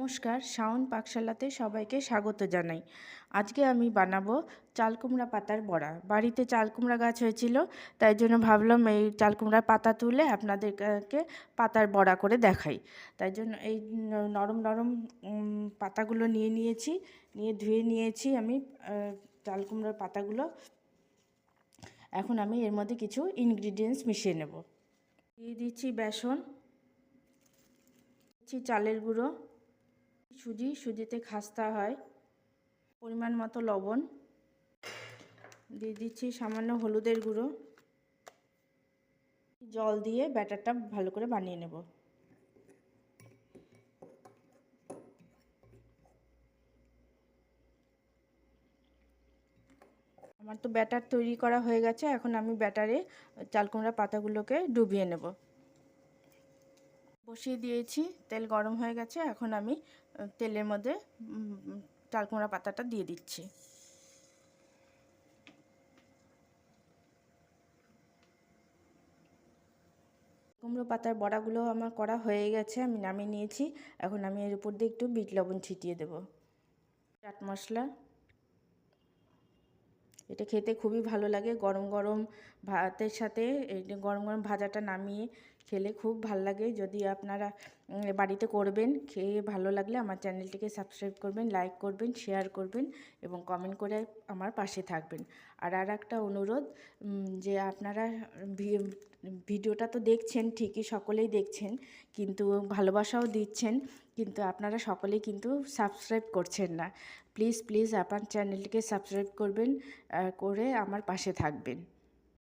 নমস্কার, শাওন পাকশালাতে সবাইকে স্বাগত জানাই। আজকে আমি বানাবো চাল কুমড়া পাতার বড়া। বাড়িতে চাল কুমড়া গাছ হয়েছিল, তাই জন্য ভাবলাম এই চাল কুমড়ার পাতা তুলে আপনাদেরকে পাতার বড়া করে দেখাই। তাই জন্য এই নরম নরম পাতাগুলো নিয়েছি, নিয়ে ধুয়ে নিয়েছি আমি চাল কুমড়ার পাতাগুলো। এখন আমি এর মধ্যে কিছু ইনগ্রিডিয়েন্টস মিশিয়ে নেব। দিয়ে দিচ্ছি বেসন, দিচ্ছি চালের গুঁড়ো, সুজিতে খাস্তা হয়, পরিমাণ মতো লবণ, দিয়ে দিচ্ছি সামান্য হলুদের গুঁড়ো। জল দিয়ে ব্যাটারটা ভালো করে বানিয়ে নেব। আমার তো ব্যাটার তৈরি করা হয়ে গেছে। এখন আমি ব্যাটারে চাল কুমড়া পাতাগুলোকে ডুবিয়ে নেব। বসিয়ে দিয়েছি, তেল গরম হয়ে গেছে। এখন আমি তেলের মধ্যে চাল কুমড়া পাতাটা দিয়ে দিচ্ছি। কুমড়ো পাতার বড়াগুলো আমার করা হয়ে গেছে, আমি নামিয়ে নিয়েছি। এখন আমি এর উপর দিয়ে একটু বিট লবণ ছিটিয়ে দেব। চাট মশলা, এটা খেতে খুবই ভালো লাগে। গরম গরম ভাতের সাথে এই গরম গরম ভাজাটা নামিয়ে খেলে খুব ভালো লাগে। যদি আপনারা বাড়িতে করবেন, খেয়ে ভালো লাগলে আমার চ্যানেলটিকে সাবস্ক্রাইব করবেন, লাইক করবেন, শেয়ার করবেন এবং কমেন্ট করে আমার পাশে থাকবেন। আর একটা অনুরোধ, যে আপনারা ভিডিওটা তো দেখছেন ঠিকই, সকলেই দেখছেন, কিন্তু ভালোবাসাও দিচ্ছেন, কিন্তু আপনারা সকলেই কিন্তু সাবস্ক্রাইব করছেন না। প্লিজ প্লিজ আমার চ্যানেলটিকে সাবস্ক্রাইব করবেন, করে আমার পাশে থাকবেন।